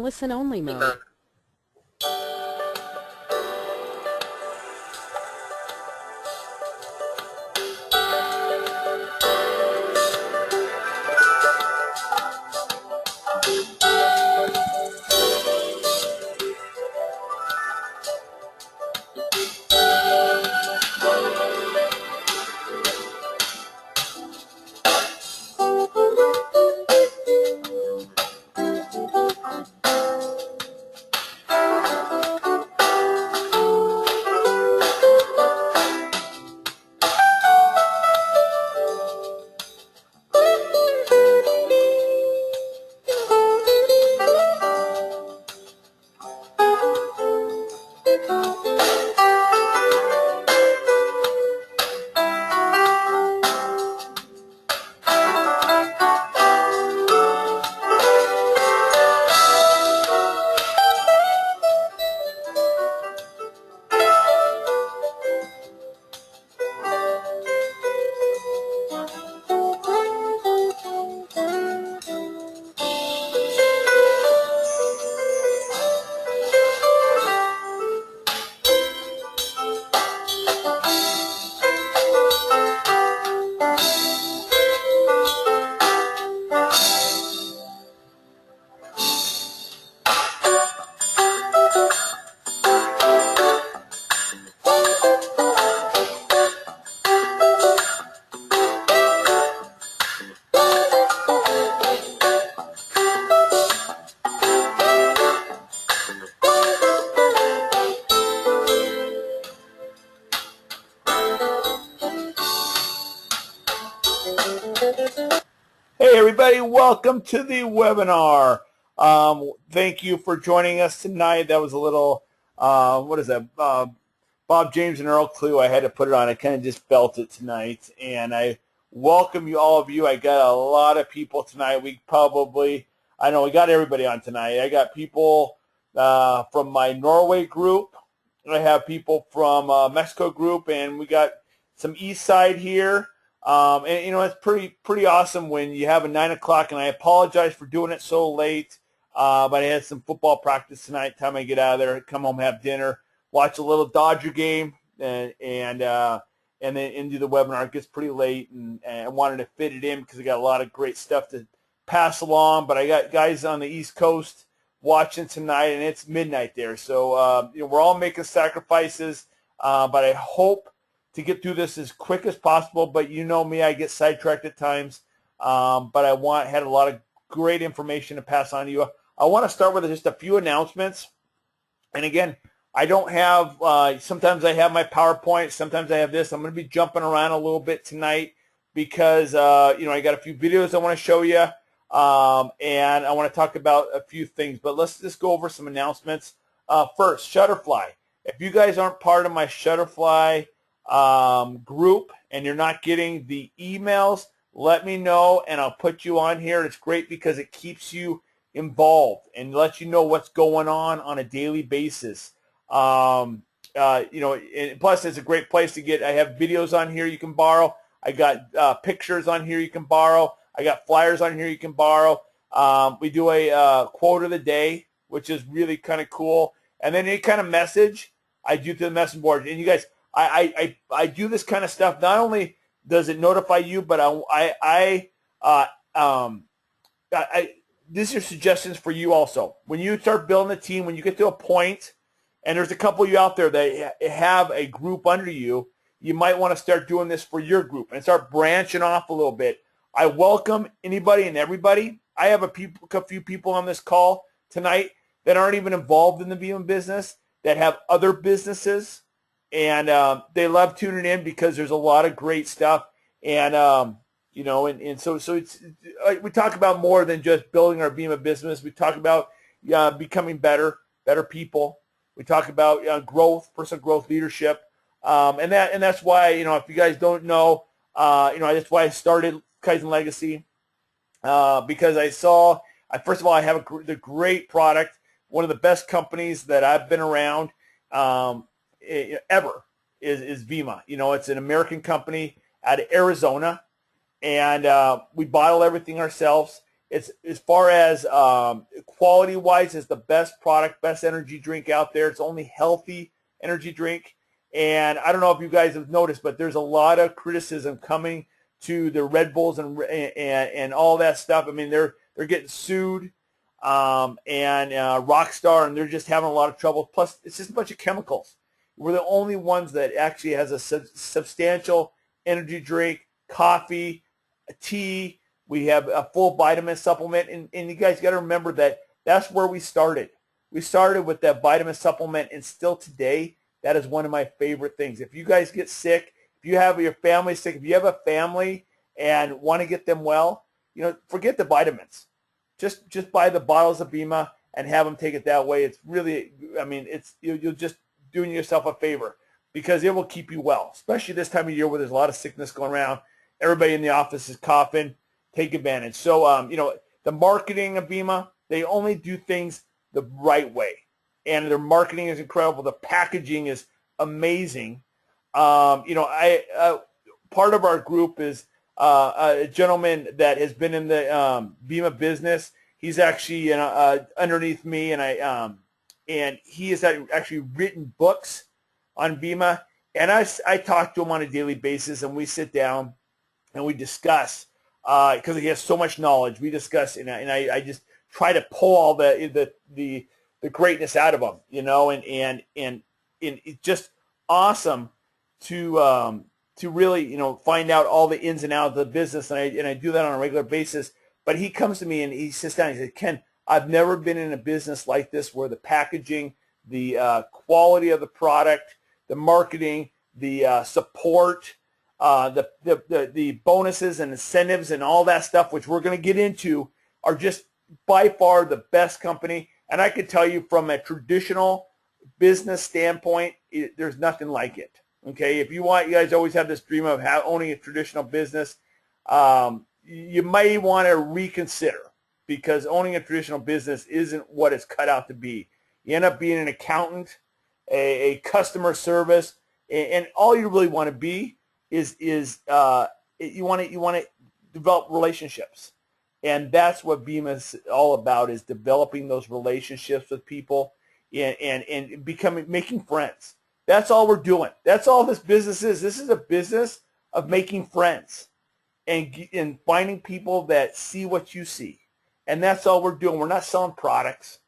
Listen only mode. Hey everybody, welcome to the webinar. Thank you for joining us tonight. That was a little, what is that, Bob James and Earl Clue. I had to put it on. I kind of just felt it tonight. And I welcome you, all of you. I got a lot of people tonight. We got everybody on tonight. I got people from my Norway group. I have people from Mexico group, and we got some East Side here. And you know, it's pretty awesome when you have a 9 o'clock, and I apologize for doing it so late, but I had some football practice tonight. Time I get out of there, come home, have dinner, watch a little Dodger game, and then into the webinar. It gets pretty late, and I wanted to fit it in because I got a lot of great stuff to pass along. But I got guys on the East Coast watching tonight, and it's midnight there, so you know, we're all making sacrifices, but I hope to get through this as quick as possible. But you know me, I get sidetracked at times. But I had a lot of great information to pass on to you. I want to start with just a few announcements. And again, I don't have, sometimes I have my PowerPoint, sometimes I have this. I'm going to be jumping around a little bit tonight because, you know, I got a few videos I want to show you. And I want to talk about a few things. But let's just go over some announcements. First, Shutterfly. If you guys aren't part of my Shutterfly group and you're not getting the emails, let me know and I'll put you on here. It's great because it keeps you involved and lets you know what's going on a daily basis. You know, plus it's a great place to get. I have videos on here you can borrow. I got pictures on here you can borrow. I got flyers on here you can borrow. We do a quote of the day, which is really kind of cool. And then any kind of message I do to the message board. And you guys, I do this kind of stuff. Not only does it notify you, but these are suggestions for you also. When you start building a team, when you get to a point, and there's a couple of you out there that have a group under you, you might want to start doing this for your group and start branching off a little bit. I welcome anybody and everybody. I have a few people on this call tonight that aren't even involved in the VM business, that have other businesses. And they love tuning in because there's a lot of great stuff. And, you know, and so it's we talk about more than just building our beam of business. We talk about becoming better people. We talk about growth, personal growth, leadership. And that's why, you know, if you guys don't know, you know, that's why I started Kaizen Legacy, because I saw, first of all, I have the great product, one of the best companies that I've been around ever is Vima. You know, it's an American company out of Arizona, and we bottle everything ourselves. It's as far as quality-wise, it's the best product, best energy drink out there. It's only healthy energy drink. And I don't know if you guys have noticed, but there's a lot of criticism coming to the Red Bulls and all that stuff. I mean, they're getting sued, and Rockstar, and they're just having a lot of trouble. Plus, it's just a bunch of chemicals. We're the only ones that actually has a substantial energy drink, coffee, tea. We have a full vitamin supplement, and you guys got to remember that that's where we started. We started with that vitamin supplement, and still today, that is one of my favorite things. If you guys get sick, if you have your family sick, if you have a family and want to get them well, forget the vitamins. Just buy the bottles of Bima and have them take it that way. It's really, I mean, you're just doing yourself a favor because it will keep you well, especially this time of year where there's a lot of sickness going around. Everybody in the office is coughing. Take advantage. So, the marketing of Bima, they only do things the right way. And their marketing is incredible. The packaging is amazing. Part of our group is a gentleman that has been in the Bima business. He's actually underneath me, and he has actually written books on Bima. And I talk to him on a daily basis, and we sit down and we discuss. Because he has so much knowledge, we discuss, and I just try to pull all the greatness out of him, and it's just awesome to really find out all the ins and outs of the business, and I do that on a regular basis. But he comes to me and he sits down and he says, Ken, I've never been in a business like this where the packaging, the quality of the product, the marketing, the support. The bonuses and incentives and all that stuff, which we're going to get into, are just by far the best company. And I can tell you from a traditional business standpoint, there's nothing like it. Okay, if you guys always have this dream of owning a traditional business, you may want to reconsider, because owning a traditional business isn't what it's cut out to be. You end up being an accountant, a customer service, and all you really want to be is you want to develop relationships, and that's what Bima is all about, is developing those relationships with people and making friends. That's all we're doing. That's all this business is. This is a business of making friends and finding people that see what you see, and that's all we're doing. We're not selling products.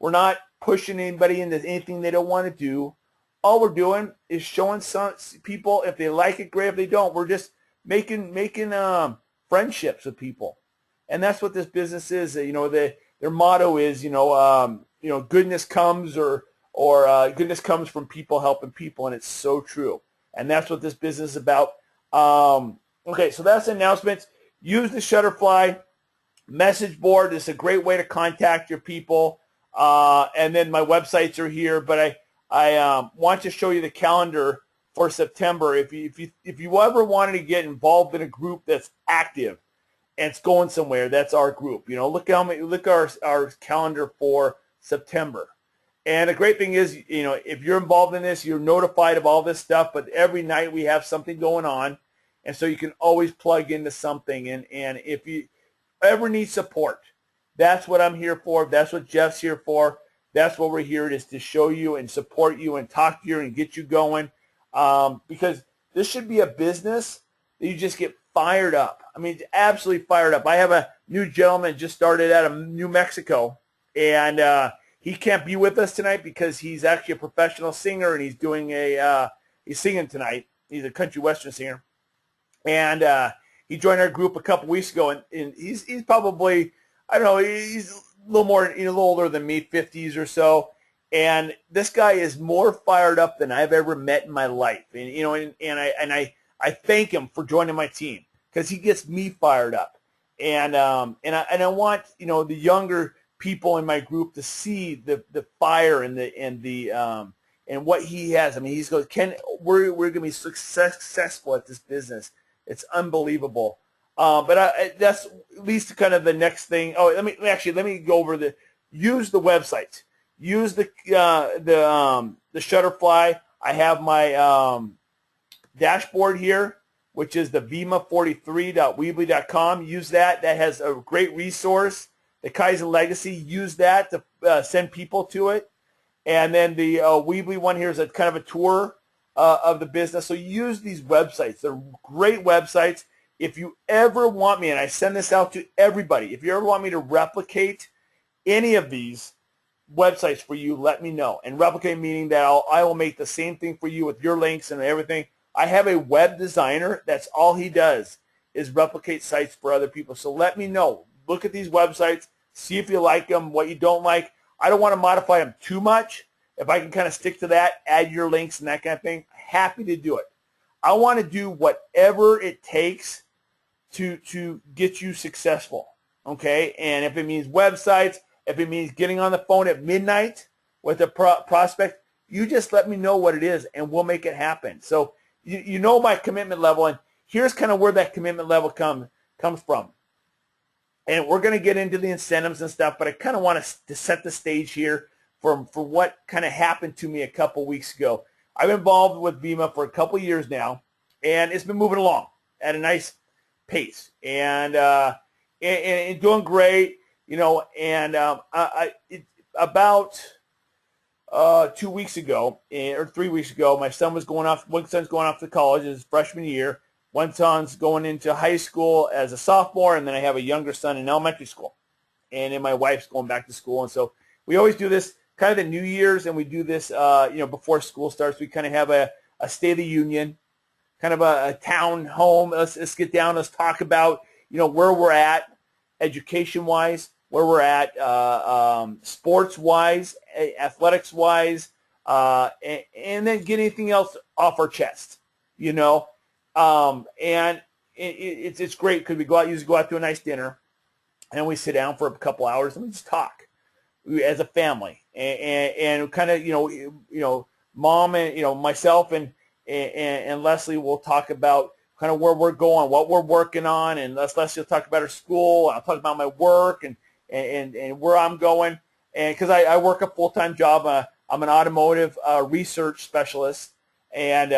We're not pushing anybody into anything they don't want to do. All we're doing is showing some people, if they like it, great. If they don't, we're just making friendships with people, and that's what this business is. Their motto is, goodness comes or goodness comes from people helping people, and it's so true. And that's what this business is about. Okay, so that's the announcements. Use the Shutterfly message board. It's a great way to contact your people. And then my websites are here, but I want to show you the calendar for September. If you ever wanted to get involved in a group that's active and it's going somewhere, that's our group. Look at our calendar for September. And the great thing is, if you're involved in this, you're notified of all this stuff. But every night we have something going on, and so you can always plug into something. And if you ever need support, that's what I'm here for. That's what Jeff's here for. That's what we're here, is to show you and support you and talk to you and get you going. Because this should be a business that you just get fired up. I mean, absolutely fired up. I have a new gentleman just started out of New Mexico, and he can't be with us tonight because he's actually a professional singer, and he's singing tonight. He's a country western singer, and he joined our group a couple weeks ago, and he's probably, I don't know, he's a little older than me, 50s or so. And this guy is more fired up than I've ever met in my life. And I thank him for joining my team, because he gets me fired up. And I want the younger people in my group to see the fire and what he has. I mean, he's going, Ken, we're going to be successful at this business. It's unbelievable. But that's at least kind of the next thing. Oh, let me go over use the website. Use the Shutterfly. I have my dashboard here. which is the vima43.weebly.com. Use that. That has a great resource. The Kaizen Legacy, use that to send people to it. And then the Weebly one here is a kind of a tour of the business. So use these websites. They're great websites. If you ever want me, and I send this out to everybody, if you ever want me to replicate any of these websites for you, let me know. And replicate meaning that I will make the same thing for you with your links and everything. I have a web designer. That's all he does is replicate sites for other people. So let me know. Look at these websites. See if you like them, what you don't like. I don't want to modify them too much. If I can kind of stick to that, add your links and that kind of thing, happy to do it. I want to do whatever it takes to get you successful, okay? And if it means websites, if it means getting on the phone at midnight with a prospect, you just let me know what it is, and we'll make it happen. So you know my commitment level, and here's kind of where that commitment level comes from. And we're going to get into the incentives and stuff, but I kind of want to set the stage here for what kind of happened to me a couple weeks ago. I've been involved with Vima for a couple years now, and it's been moving along at a nice pace and doing great, you know. And about 2 weeks ago or 3 weeks ago, my son was going off. One son's going off to college, his freshman year. One son's going into high school as a sophomore, and then I have a younger son in elementary school. And then my wife's going back to school. And so we always do this kind of the New Year's, and we do this, before school starts. We kind of have a State of the Union, kind of a town home. Let's get down. Let's talk about, where we're at education-wise, where we're at sports-wise, athletics-wise, and then get anything else off our chest, and it's great because we usually go out to a nice dinner, and we sit down for a couple hours and we just talk as a family, and kind of mom and myself and Leslie will talk about kind of where we're going, what we're working on, and Leslie will talk about her school, and I'll talk about my work and where I'm going, and because I work a full-time job, I'm an automotive research specialist. And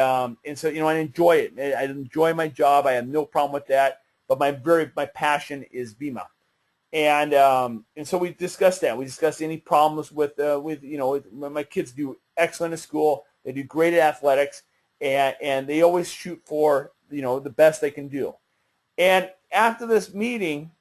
so I enjoy it. I enjoy my job. I have no problem with that. But my passion is Vima, and so we discussed that. We discussed any problems with my kids do excellent at school. They do great at athletics, and they always shoot for the best they can do. And after this meeting,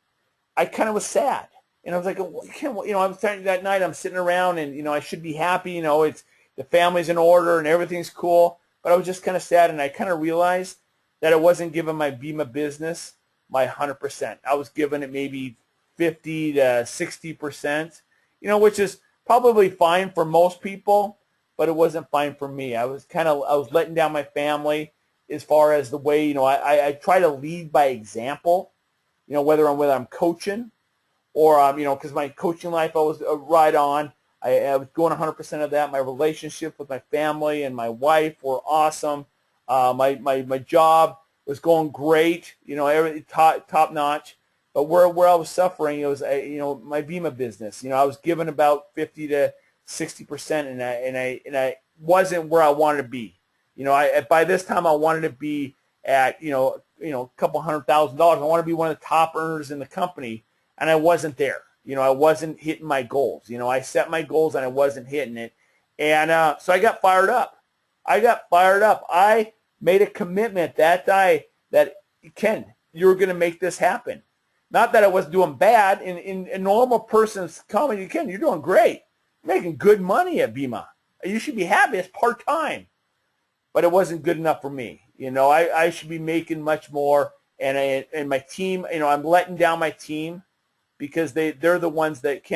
I kind of was sad, and I was like, well, I was telling you that night I'm sitting around, and I should be happy. It's the family's in order and everything's cool. But I was just kind of sad, and I kind of realized that I wasn't giving my Vima business my 100%. I was giving it maybe 50 to 60%, which is probably fine for most people, but it wasn't fine for me. I was letting down my family as far as the way, I try to lead by example, whether I'm coaching or, because my coaching life I was right on. I was doing 100% of that. My relationship with my family and my wife were awesome. My job was going great, everything top notch. But where I was suffering, it was my Vima business. I was giving about 50 to 60%, and I wasn't where I wanted to be. By this time I wanted to be at a couple $100,000. I wanted to be one of the top earners in the company, and I wasn't there. I wasn't hitting my goals. I set my goals and I wasn't hitting it. And so I got fired up. I made a commitment that day that, Ken, you're going to make this happen. Not that I was doing bad. In a normal person's comment, Ken, you're doing great. You're making good money at Vima. You should be happy. It's part-time. But it wasn't good enough for me. I should be making much more. And my team, I'm letting down my team, because they're the ones that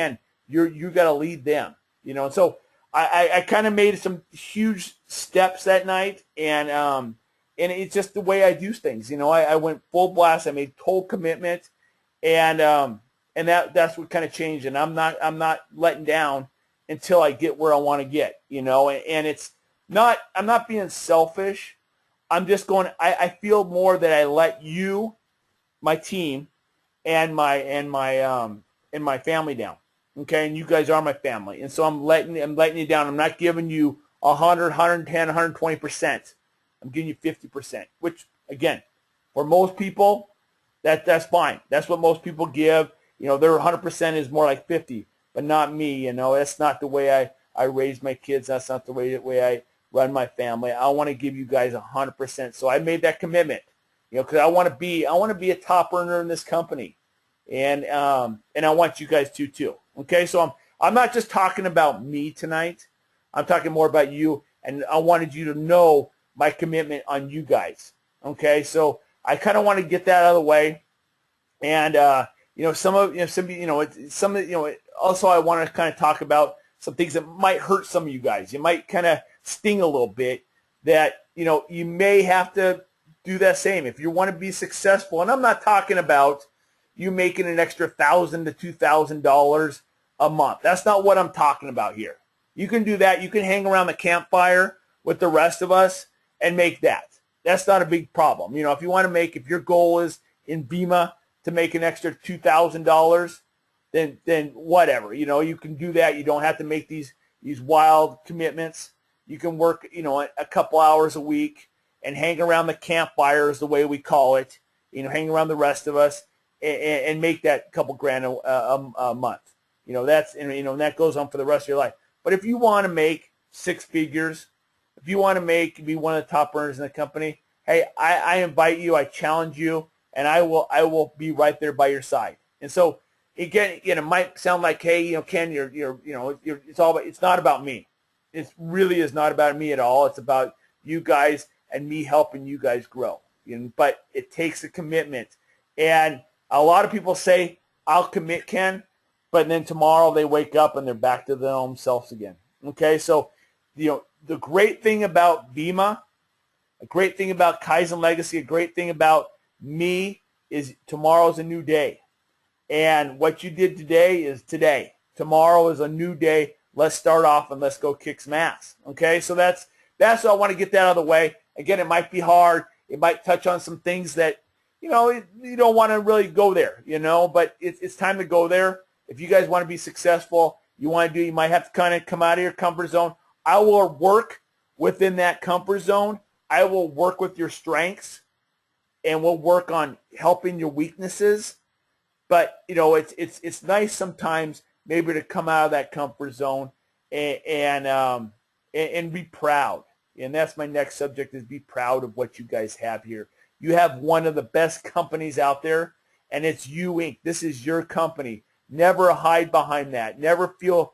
you got to lead them, And so I kind of made some huge steps that night, and it's just the way I do things. I went full blast. I made total commitment, and that's what kind of changed. And I'm not letting down until I get where I want to get. And it's not. I'm not being selfish. I'm just going. I feel more that I let you, my team, and my family down, okay? And you guys are my family, and so I'm letting you down. I'm not giving you 100, 110, 120%. I'm giving you 50%, which again, For most people, that's fine. That's what most people give. Their 100% is more like 50, but not me. That's not the way I raise my kids. That's not the way I run my family. I want to give you guys 100%. So I made that commitment, because I want to be a top earner in this company, and I want you guys to too. Okay, so I'm not just talking about me tonight. I'm talking more about you, and I wanted you to know my commitment on you guys. Okay, so I kind of want to get that out of the way, and also I want to kind of talk about some things that might hurt some of you guys. You might kind of sting a little bit that, you may have to do that same if you want to be successful. And I'm not talking about you making an extra $1,000 to $2,000 a month. That's not what I'm talking about here. You can do that. You can hang around the campfire with the rest of us and make that. That's not a big problem. If you want to if your goal is in Bima to make an extra $2,000, then whatever. You can do that. You don't have to make these wild commitments. You can work, a couple hours a week and hang around the campfire is the way we call it. Hang around the rest of us and make that couple grand a month. And that goes on for the rest of your life. But if you want to make six figures, if you want to be one of the top earners in the company, hey, I invite you, I challenge you, and I will be right there by your side. And so again, it might sound like, hey, Ken, it's not about me. It really is not about me at all. It's about you guys and me helping you guys grow. But it takes a commitment. And a lot of people say, I'll commit, Ken, but then tomorrow they wake up and they're back to their own selves again. Okay, so the great thing about Bima, a great thing about Kaizen Legacy, a great thing about me is tomorrow's a new day. And what you did today is today. Tomorrow is a new day. Let's start off and let's go kick some ass. Okay, so that's what I want to get that out of the way. Again, it might be hard. It might touch on some things that, you don't want to really go there, but it's time to go there. If you guys want to be successful, you might have to kind of come out of your comfort zone. I will work within that comfort zone. I will work with your strengths, and we'll work on helping your weaknesses. But it's nice sometimes maybe to come out of that comfort zone and be proud. And that's my next subject, is be proud of what you guys have here. You have one of the best companies out there, and it's You Inc. This is your company. Never hide behind that. Never feel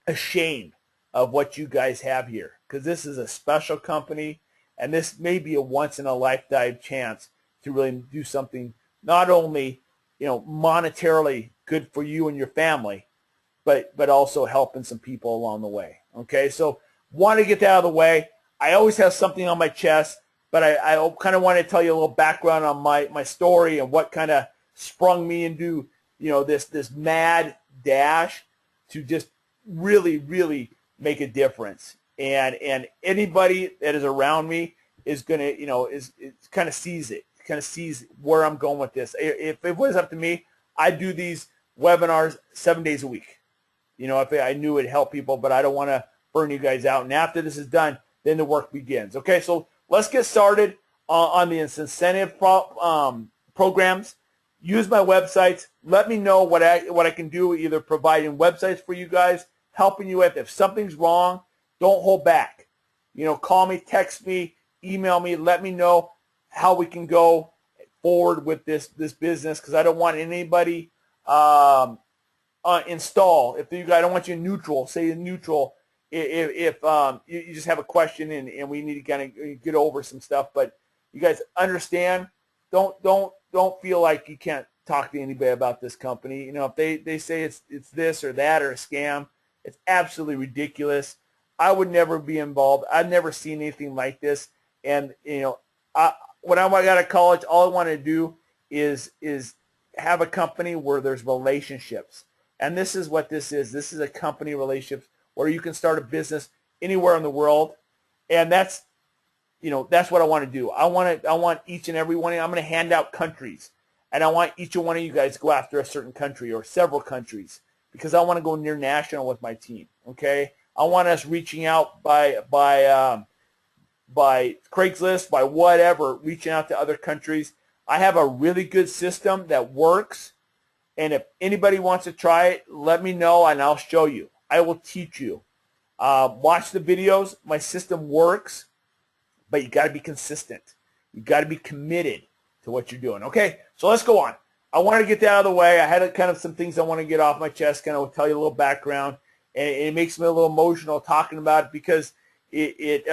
ashamed of what you guys have here, because this is a special company, and this may be a once-in-a-lifetime chance to really do something not only monetarily good for you and your family, but also helping some people along the way. Okay, so want to get that out of the way. I always have something on my chest, but I kind of want to tell you a little background on my story and what kind of sprung me into this mad dash to just really, really make a difference. And anybody that is around me is gonna is kind of sees it. Kind of sees where I'm going with this. If it was up to me, I'd do these webinars 7 days a week. If I knew it'd help people, but I don't want to burn you guys out. And after this is done, then the work begins. Okay, so let's get started on the incentive programs. Use my websites. Let me know what I can do, either providing websites for you guys, helping you with. If something's wrong, don't hold back. Call me, text me, email me. Let me know how we can go forward with this business, because I don't want anybody install. If you guys, I don't want you in neutral. Say in neutral if you just have a question and we need to kind of get over some stuff. But you guys understand. Don't feel like you can't talk to anybody about this company. If they say it's this or that or a scam, it's absolutely ridiculous. I would never be involved. I've never seen anything like this. And when I got out of college, all I wanted to do is have a company where there's relationships. And this is what this is. This is a company relationship where you can start a business anywhere in the world. And that's what I want to do. I want each and every one of you. I'm going to hand out countries. And I want each one of you guys to go after a certain country or several countries, because I want to go near national with my team. Okay? I want us reaching out by Craigslist, by whatever, reaching out to other countries. I have a really good system that works, and if anybody wants to try it, let me know and I'll show you. I will teach you. Watch the videos. My system works, but you got to be consistent. You got to be committed to what you're doing. Okay, so let's go on. I want to get that out of the way. I had kind of some things I want to get off my chest, kind of tell you a little background, and it makes me a little emotional talking about it because it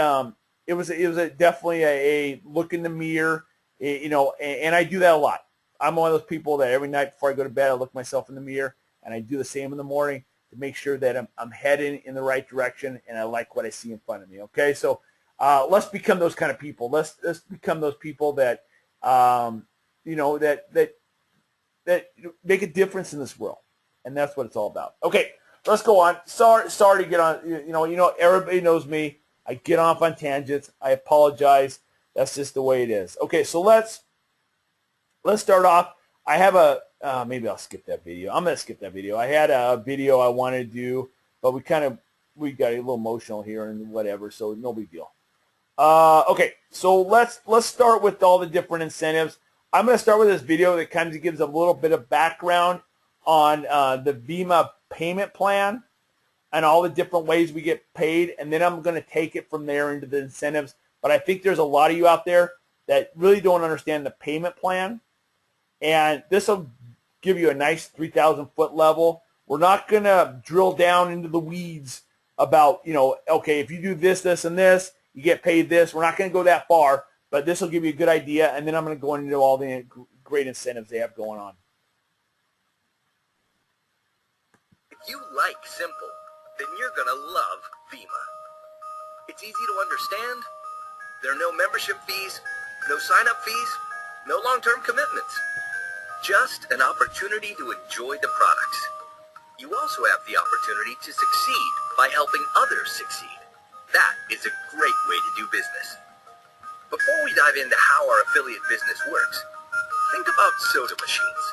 was definitely a look in the mirror, and I do that a lot. I'm one of those people that every night before I go to bed, I look myself in the mirror, and I do the same in the morning to make sure that I'm heading in the right direction and I like what I see in front of me. Okay, so let's become those kind of people. Let's become those people that that make a difference in this world, and that's what it's all about. Okay, let's go on. Sorry to get on. Everybody knows me. I get off on tangents. I apologize. That's just the way it is. Okay, so let's start off. I have maybe I'll skip that video. I'm gonna skip that video. I had a video I wanted to do, but we got a little emotional here and whatever, so no big deal. Okay, so let's start with all the different incentives. I'm going to start with this video that kind of gives a little bit of background on the VEMA payment plan and all the different ways we get paid, and then I'm going to take it from there into the incentives. But I think there's a lot of you out there that really don't understand the payment plan, and this will give you a nice 3,000-foot level. We're not going to drill down into the weeds about, okay, if you do this, this, and this, you get paid this. We're not going to go that far, but this will give you a good idea, and then I'm going to go into all the great incentives they have going on. If you like simple, then you're going to love VEMA. It's easy to understand. There are no membership fees, no sign-up fees, no long-term commitments. Just an opportunity to enjoy the products. You also have the opportunity to succeed by helping others succeed. That is a great way to do business. Before we dive into how our affiliate business works, think about soda machines.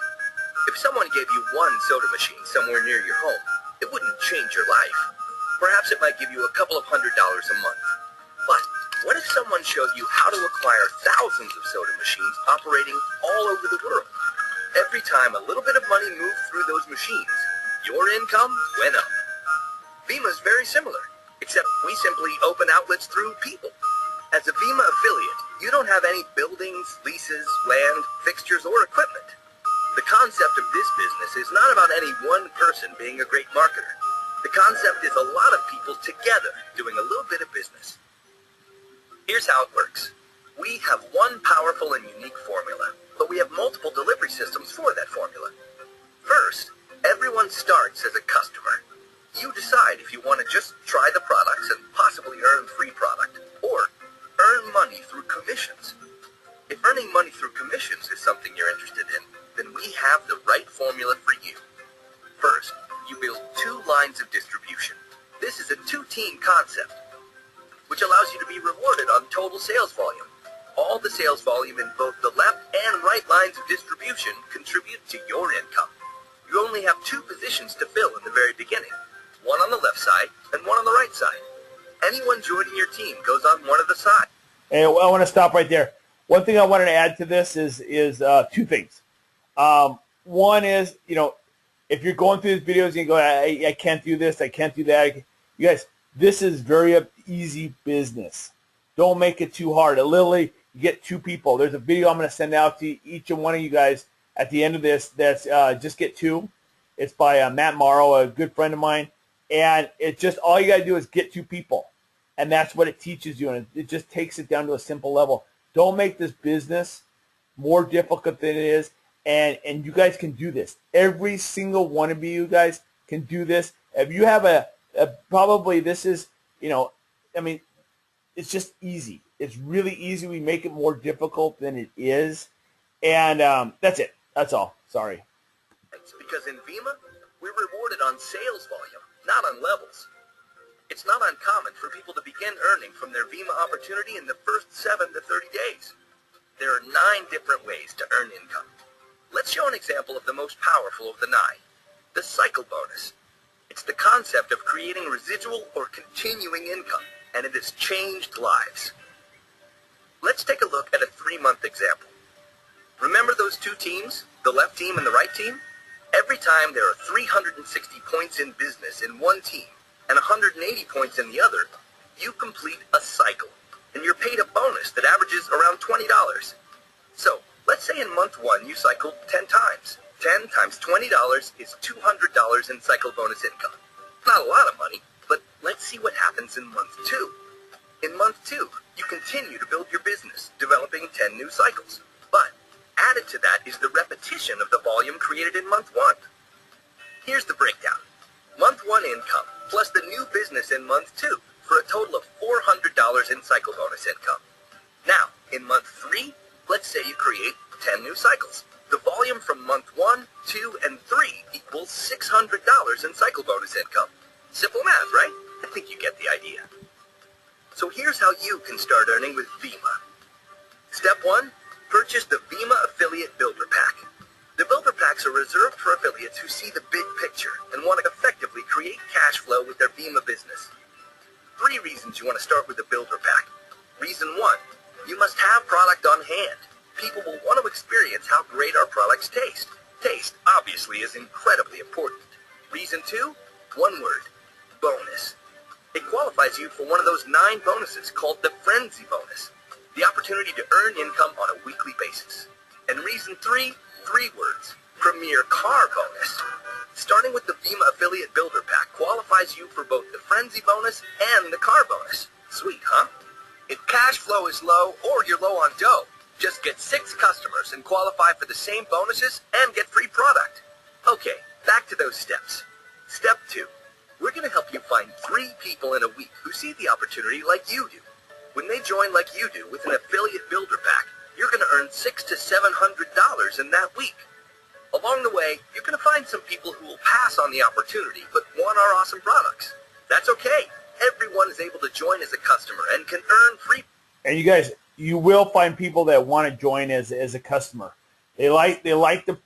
If someone gave you one soda machine somewhere near your home, it wouldn't change your life. Perhaps it might give you a couple of $100s a month. But what if someone showed you how to acquire thousands of soda machines operating all over the world? Every time a little bit of money moved through those machines, your income went up. VEMA is very similar, except we simply open outlets through people. As a VEMA affiliate, you don't have any buildings, leases, land, fixtures, or equipment. The concept of this business is not about any one person being a great marketer. The concept is a lot of people together doing a little bit of business. Here's how it works. We have one powerful and unique formula, but we have multiple delivery systems for that formula. First, everyone starts as a customer. You decide if you want to just try the products and possibly earn free product, or earn money through commissions. If earning money through commissions is something you're interested in, then we have the right formula for you. First, you build 2 lines of distribution. This is a 2-team concept, which allows you to be rewarded on total sales volume. All the sales volume in both the left and right lines of distribution contribute to your income. You only have 2 positions to fill in the very beginning, one on the left side and one on the right side. Anyone joining your team goes on one of the sides. Hey, I want to stop right there. One thing I wanted to add to this is 2 things. One is, if you're going through these videos and you go, I can't do this, I can't do that. You guys, this is very easy business. Don't make it too hard. Literally, you get 2 people. There's a video I'm going to send out to each and one of you guys at the end of this. That's just get 2. It's by Matt Morrow, a good friend of mine. And it's just all you got to do is get 2 people. And that's what it teaches you. And it just takes it down to a simple level. Don't make this business more difficult than it is. And you guys can do this. Every single one of you guys can do this. If you have probably this is, it's just easy. It's really easy. We make it more difficult than it is. And that's it. That's all. Sorry. Because in VEMA, we're rewarded on sales volume, not on levels. It's not uncommon for people to begin earning from their VEMA opportunity in the first 7 to 30 days. There are 9 different ways to earn income. Let's show an example of the most powerful of the 9, the cycle bonus. It's the concept of creating residual or continuing income, and it has changed lives. Let's take a look at a 3-month example. Remember those two teams, the left team and the right team? Every time there are 360 points in business in one team and 180 points in the other, you complete a cycle, and you're paid a bonus that averages around $20. So, let's say in month 1 you cycled 10 times. 10 times $20 is $200 in cycle bonus income. Not a lot of money, but let's see what happens in month 2. In month 2, you continue to build your business, developing 10 new cycles. But added to that is the repetition of the volume created in month 1. Here's the breakdown. Month 1 income plus the new business in month 2 for a total of $400 in cycle bonus income. Now, in month 3, let's say you create 10 new cycles. The volume from month 1, 2, and 3 equals $600 in cycle bonus income. Simple math, right? I think you get the idea. So here's how you can start earning with Vima. Step 1, purchase the Vima Affiliate Builder Pack. The Builder Packs are reserved for affiliates who see the big picture and want to effectively create cash flow with their Vima business. 3 reasons you want to start with the Builder Pack. Reason 1, you must have product on hand. People will want to experience how great our products taste. Taste, obviously, is incredibly important. Reason 2, one word, bonus. It qualifies you for one of those 9 bonuses called the Frenzy Bonus, the opportunity to earn income on a weekly basis. And reason 3, 3 words, Premier Car Bonus. Starting with the Vima Affiliate Builder Pack qualifies you for both the Frenzy Bonus and the Car Bonus. Sweet, huh? If cash flow is low or you're low on dough, just get 6 customers and qualify for the same bonuses and get free product. Okay, back to those steps. Step 2. We're going to help you find 3 people in a week who see the opportunity like you do. When they join like you do with an affiliate builder pack, you're going to earn $600 to $700 in that week. Along the way, you're going to find some people who will pass on the opportunity but want our awesome products. That's okay. Everyone is able to join as a customer and can earn free. And you guys, you will find people that want to join as a customer. They like the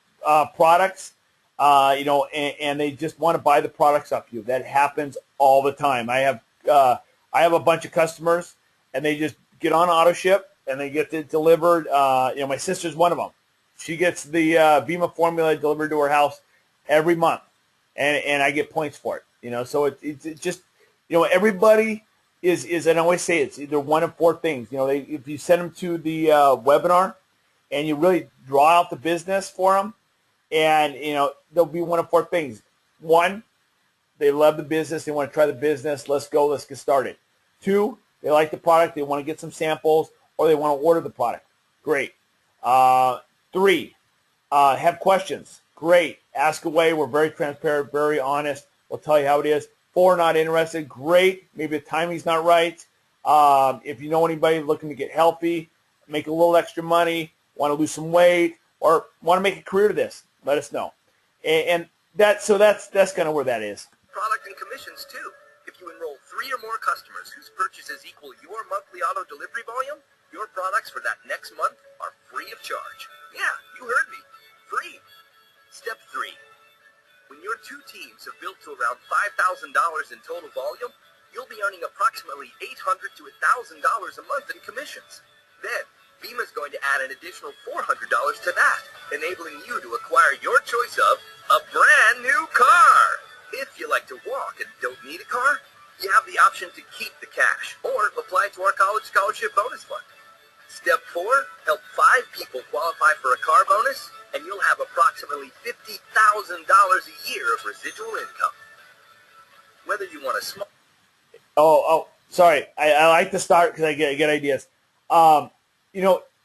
products, and they just want to buy the products off you. That happens all the time. I have a bunch of customers, and they just get on auto ship and they get it delivered. My sister's one of them. She gets the Vima formula delivered to her house every month, and I get points for it. So it's just, everybody is, and I always say it's either one of 4 things. If you send them to the webinar and you really draw out the business for them, and, there'll be one of 4 things. 1, they love the business. They want to try the business. Let's go. Let's get started. 2, they like the product. They want to get some samples, or they want to order the product. Great. 3, have questions. Great. Ask away. We're very transparent, very honest. We'll tell you how it is. 4, not interested. Great. Maybe the timing's not right. If you know anybody looking to get healthy, make a little extra money, want to lose some weight, or want to make a career to this, let us know. And that's kind of where that is. Product and commissions too. If you enroll 3 or more customers whose purchases equal your monthly auto delivery volume, your products for that next month are free of charge. Yeah, you heard me. Free. Step 3. When your 2 teams have built to around $5,000 in total volume, you'll be earning approximately $800 to $1,000 a month in commissions. Then, Vima's going to add an additional $400 to that, enabling you to acquire your choice of a brand new car. If you like to walk and don't need a car, you have the option to keep the cash or apply to our college scholarship bonus fund. Step 4, help 5 people qualify for a car bonus, and you'll have approximately $50,000 a year of residual income. Whether you want a small... Oh, sorry. I like to start because I get ideas.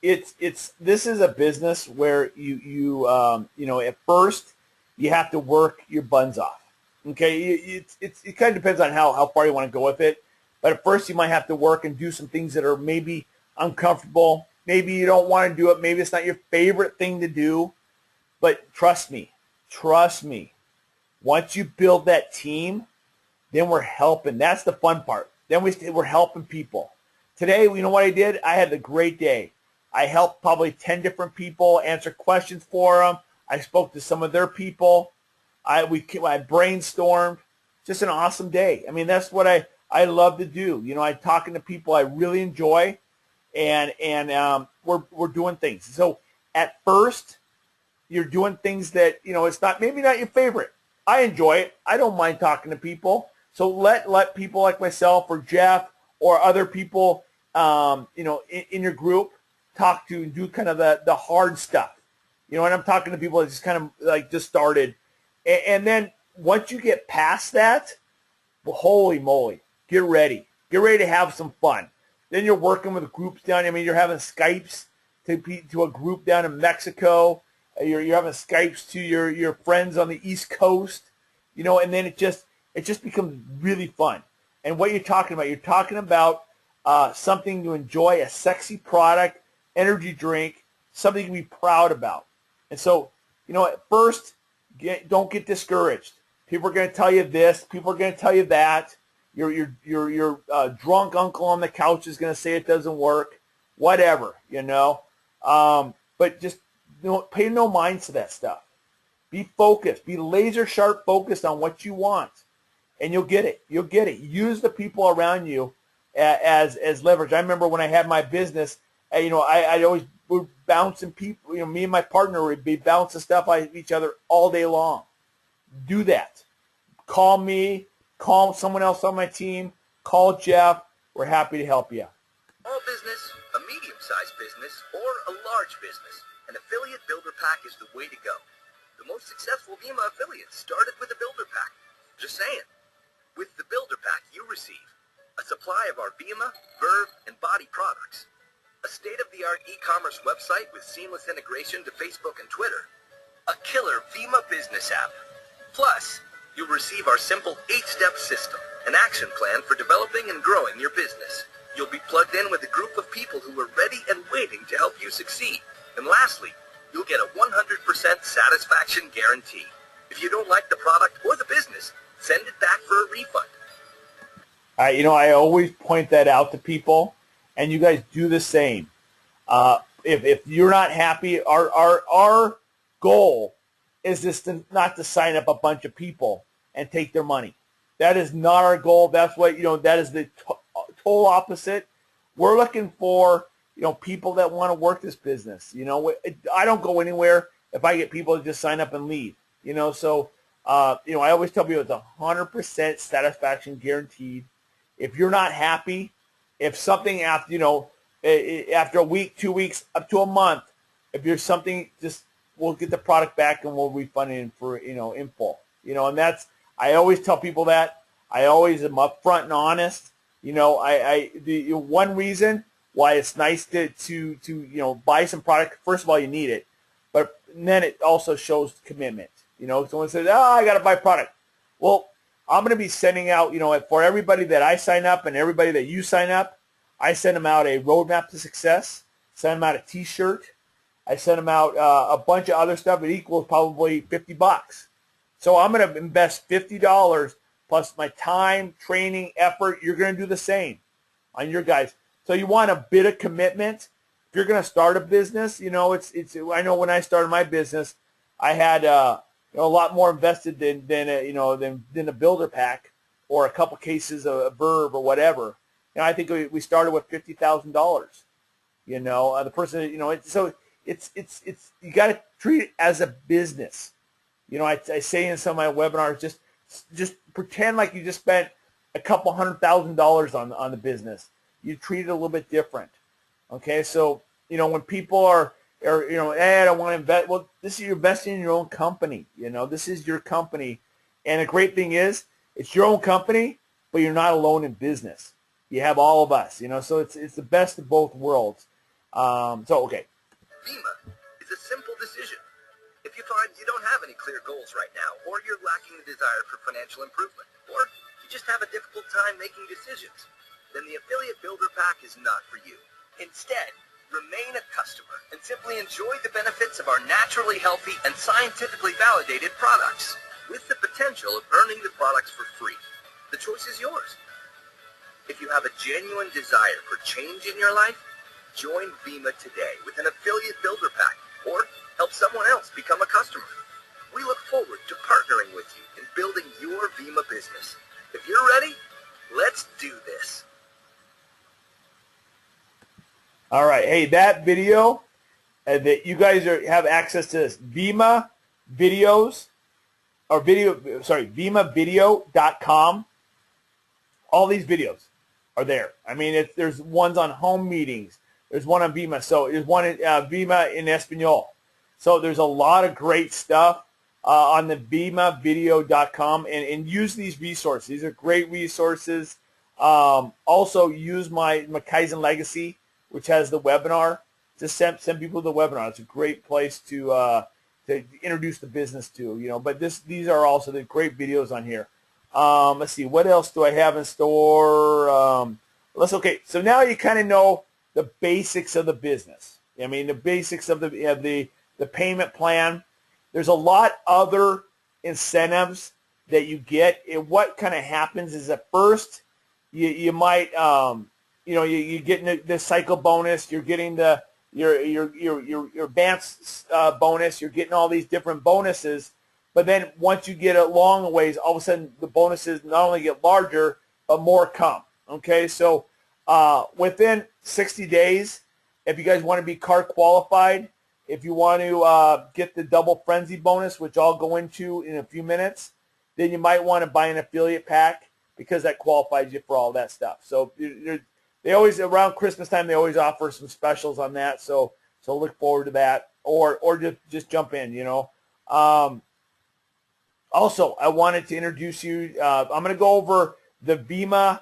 This is a business where you at first you have to work your buns off. Okay, it kind of depends on how far you want to go with it. But at first you might have to work and do some things that are maybe uncomfortable. Maybe you don't want to do it. Maybe it's not your favorite thing to do. But trust me. Once you build that team, then we're helping. That's the fun part. Then we're helping people. Today, you know what I did? I had a great day. I helped probably 10 different people, answer questions for them. I spoke to some of their people. I brainstormed. Just an awesome day. I mean, that's what I love to do. I'm talking to people I really enjoy, and we're doing things. So at first you're doing things that, it's not, maybe not your favorite. I enjoy it. I don't mind talking to people. So let people like myself or Jeff or other people, in your group talk to and do kind of the hard stuff. And I'm talking to people that just kind of like just started. And then once you get past that, well, holy moly, get ready. Get ready to have some fun. Then you're working with groups down. I mean, you're having Skypes to a group down in Mexico. You're having Skypes to your friends on the East Coast. And then it just becomes really fun. And what you're talking about something to enjoy, a sexy product, energy drink, something you can be proud about. And so, at first, don't get discouraged. People are going to tell you this. People are going to tell you that. Your drunk uncle on the couch is going to say it doesn't work. Whatever, But just pay no mind to that stuff. Be focused. Be laser sharp focused on what you want, and you'll get it. You'll get it. Use the people around you as leverage. I remember when I had my business, I always would bouncing people. Me and my partner would be bouncing stuff off each other all day long. Do that. Call me. Call someone else on my team. Call Jeff. We're happy to help you. Small business, a medium-sized business, or a large business, an affiliate builder pack is the way to go. The most successful Vima affiliates started with a builder pack. Just saying. With the builder pack, you receive a supply of our Vima, Verve, and Body products, a state-of-the-art e-commerce website with seamless integration to Facebook and Twitter, a killer Vima business app. Plus, you'll receive our simple 8-step system, an action plan for developing and growing your business. You'll be plugged in with a group of people who are ready and waiting to help you succeed. And lastly, you'll get a 100% satisfaction guarantee. If you don't like the product or the business, send it back for a refund. I always point that out to people, and you guys do the same. If you're not happy, our goal is just not to sign up a bunch of people and take their money. That is not our goal. That's what, that is the total opposite. We're looking for, people that want to work this business. I don't go anywhere if I get people to just sign up and leave. So, I always tell people it's 100% satisfaction guaranteed. If you're not happy, if something after, after a week, 2 weeks, up to a month, if there's something, just we'll get the product back and we'll refund it for, in full. And that's, I always tell people that. I always am upfront and honest. The one reason why it's nice to buy some product, first of all, you need it, but then it also shows commitment. Someone says, I got to buy product. Well, I'm going to be sending out, for everybody that I sign up and everybody that you sign up, I send them out a roadmap to success, send them out a T-shirt, I send them out a bunch of other stuff. It equals probably $50. So I'm going to invest $50 plus my time, training, effort. You're going to do the same on your guys. So you want a bit of commitment. If you're going to start a business, it's. I know when I started my business, I had a lot more invested than a builder pack or a couple cases of Verve or whatever. I think we started with $50,000. The person, so it's you got to treat it as a business. I say in some of my webinars, just pretend like you just spent a couple $100,000 on the business. You treat it a little bit different. Okay, so when people are I don't want to invest. Well, this is you're investing in your own company. This is your company, and the great thing is it's your own company, but you're not alone in business. You have all of us. So it's the best of both worlds. Okay. Vima is a simple decision. If you find you don't have any clear goals right now, or you're lacking the desire for financial improvement, or you just have a difficult time making decisions, then the Affiliate Builder Pack is not for you. Instead, remain a customer and simply enjoy the benefits of our naturally healthy and scientifically validated products, with the potential of earning the products for free. The choice is yours. If you have a genuine desire for change in your life, join Vima today with an Affiliate Builder Pack, or help someone else become a customer. We look forward to partnering with you in building your Vima business. If you're ready, let's do this. All right. Hey, that video that you guys have access to this. Vima videos, or vimavideo.com. All these videos are there. I mean, there's ones on home meetings. There's one on Vima. So there's one in Vima in Espanol. So there's a lot of great stuff on the vimavideo.com, and use these resources. These are great resources. Also use my Kaizen Legacy, which has the webinar. Just send people to the webinar. It's a great place to introduce the business to, But these are also the great videos on here. Let's see, what else do I have in store? Okay. So now you kind of know the basics of the business. I mean, the basics of the payment plan. There's a lot other incentives that you get. And what kind of happens is at first you might you're getting the cycle bonus. You're getting your advanced bonus. You're getting all these different bonuses. But then once you get along the ways, all of a sudden the bonuses not only get larger, but more come. Okay, so within 60 days, if you guys want to be card qualified, if you want to get the double frenzy bonus, which I'll go into in a few minutes, then you might want to buy an affiliate pack because that qualifies you for all that stuff. So they always, around Christmas time, they always offer some specials on that. So look forward to that, or just jump in. Also, I wanted to introduce you. I'm going to go over the Vima,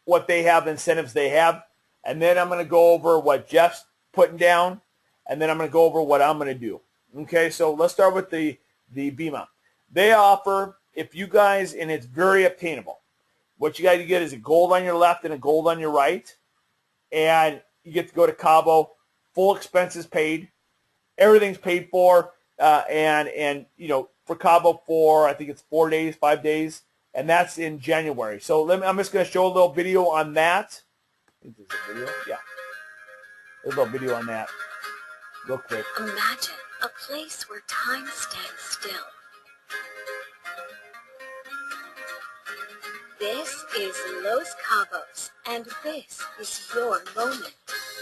what they have, incentives they have, and then I'm going to go over what Jeff's putting down, and then I'm going to go over what I'm going to do. Okay, so let's start with the Vima. They offer, if you guys, and it's very obtainable. What you got to get is a gold on your left and a gold on your right, and you get to go to Cabo, full expenses paid, everything's paid for. And for Cabo I think it's 4 days, 5 days, and that's in January. So I'm just going to show a little video on that. I think there's a video. Yeah. There's a little video on that. Real quick. Imagine a place where time stands still. This is Los Cabos, and this is your moment.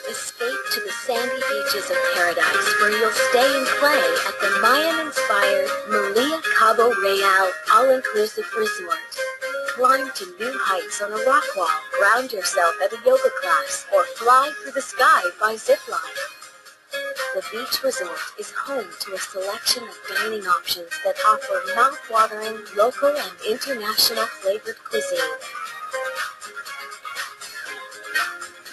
Escape to the sandy beaches of paradise where you'll stay and play at the Mayan-inspired Malia Cabo Real all-inclusive resort. Climb to new heights on a rock wall, ground yourself at a yoga class, or fly through the sky by zipline. The beach resort is home to a selection of dining options that offer mouth-watering local and international flavored cuisine.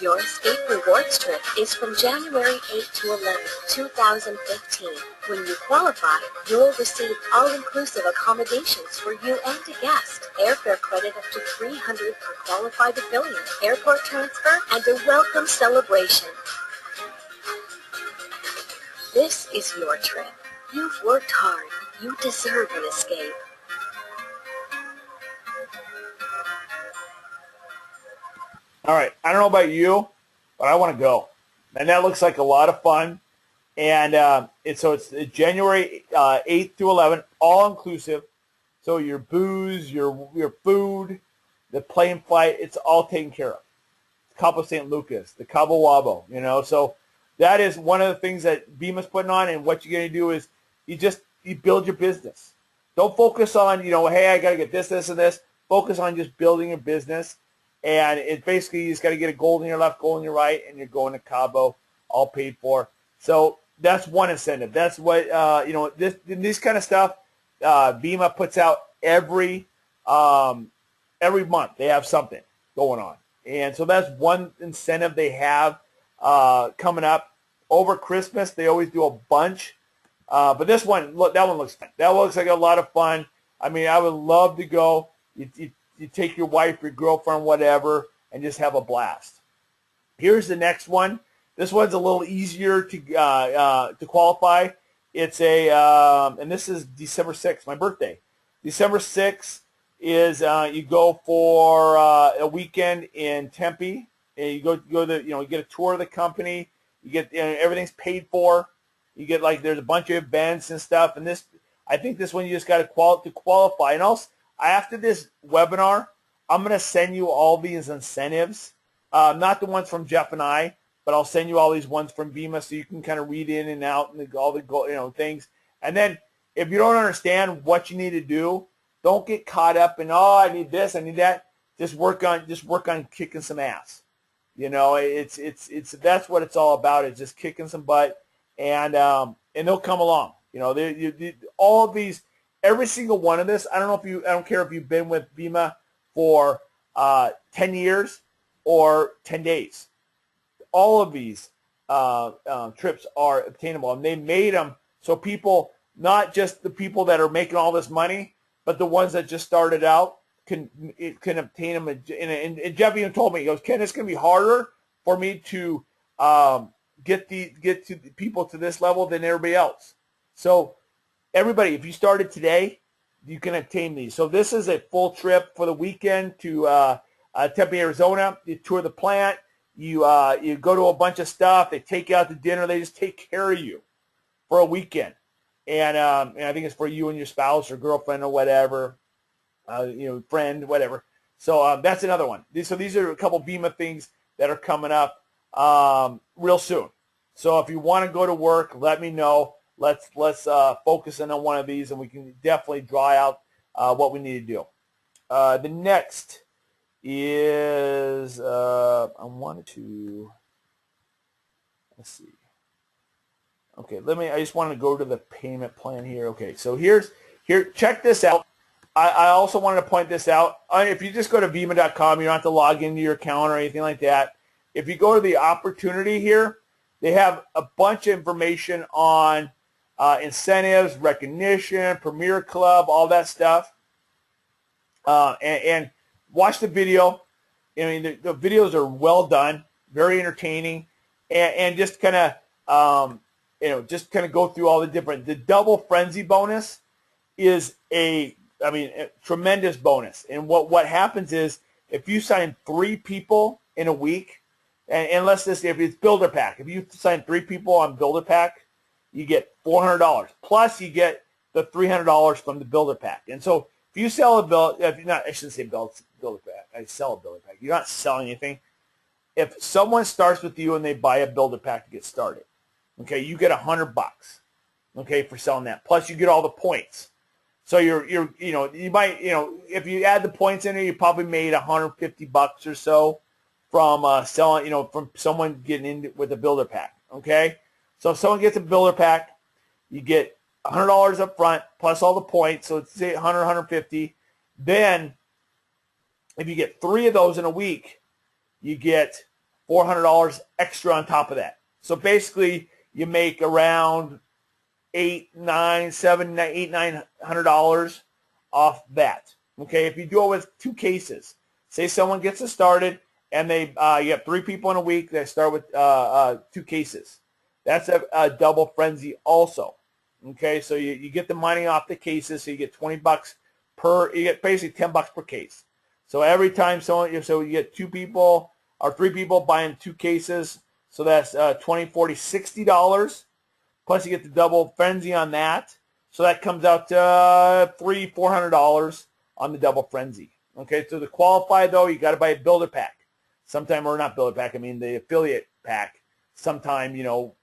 Your Escape Rewards trip is from January 8 to 11, 2015. When you qualify, you will receive all-inclusive accommodations for you and a guest, airfare credit up to $300 per qualified affiliate, airport transfer, and a welcome celebration. This is your trip. You've worked hard. You deserve an escape. All right, I don't know about you, but I want to go. And that looks like a lot of fun. And it's January 8th to 11th, all inclusive. So your booze, your food, the plane flight, it's all taken care of. Cabo San Lucas, the Cabo Wabo, So that is one of the things that Vima's putting on. And what you're going to do is you build your business. Don't focus on, hey, I got to get this, this, and this. Focus on just building your business. And it basically, you just got to get a gold in your left, gold in your right, and you're going to Cabo, all paid for. So that's one incentive. That's what, this kind of stuff, Vima puts out every month. They have something going on. And so that's one incentive they have coming up. Over Christmas, they always do a bunch. But this one, look, that one looks fun. That looks like a lot of fun. I mean, I would love to go. You take your wife, your girlfriend, whatever, and just have a blast. Here's the next one. This one's a little easier to qualify. It's and this is December 6th, my birthday. December 6th is you go for a weekend in Tempe, and you go to you get a tour of the company. You get everything's paid for. You get there's a bunch of events and stuff, and I think this one you just got to qualify. And also, after this webinar, I'm going to send you all these incentives, not the ones from Jeff and I, but I'll send you all these ones from Vima so you can kind of read in and out and all the things. And then if you don't understand what you need to do, don't get caught up in, oh, I need this, I need that. Just work on kicking some ass. It's that's what it's all about. It's just kicking some butt, and they'll come along. All of these, every single one of this. I don't care if you've been with Vima for 10 years or 10 days. All of these trips are obtainable, and they made them so people, not just the people that are making all this money, but the ones that just started out can obtain them. And Jeff even told me, he goes, Ken, it's going to be harder for me to get to the people to this level than everybody else. So everybody, if you started today, you can obtain these. So this is a full trip for the weekend to Tempe, Arizona. You tour the plant. You go to a bunch of stuff. They take you out to dinner. They just take care of you for a weekend. And I think it's for you and your spouse or girlfriend or whatever, friend, whatever. So that's another one. These are a couple Vima things that are coming up real soon. So if you want to go to work, let me know. Let's focus in on one of these, and we can definitely draw out what we need to do. The next is let's see. Okay, I just want to go to the payment plan here. Okay, so here, check this out. I also wanted to point this out. If you just go to Vima.com, you don't have to log into your account or anything like that. If you go to the opportunity here, they have a bunch of information on incentives, recognition, Premier Club, all that stuff. And watch the video. I mean, the videos are well done, very entertaining, and just kind of go through all the double frenzy bonus is a tremendous bonus. And what happens is if you sign 3 people in a week, and let's just say if it's Builder Pack, if you sign 3 people on Builder Pack, you get $400 plus you get the $300 from the Builder Pack. And so if you sell a I shouldn't say Builder Pack. I sell a Builder Pack. You're not selling anything. If someone starts with you and they buy a Builder Pack to get started, okay, you get $100, okay, for selling that. Plus you get all the points. So you might, if you add the points in there, you probably made $150 or so from selling, from someone getting in with a Builder Pack. Okay, so if someone gets a Builder Pack, you get $100 up front plus all the points. So it's say 100, 150. Then if you get 3 of those in a week, you get $400 extra on top of that. So basically, you make around $900 off that. Okay, if you do it with 2 cases, say someone gets it started and you have 3 people in a week that start with 2 cases. That's a double frenzy also. Okay, so you get the money off the cases, so you get $20 per. You get basically $10 per case. So every time you get 2 people or 3 people buying 2 cases, so that's $20, $40, $60. Plus you get the double frenzy on that. So that comes out to $300, $400 on the double frenzy. Okay, so to qualify though, you got to buy a Builder Pack. Sometime, or not Builder Pack, I mean the affiliate pack. Sometime,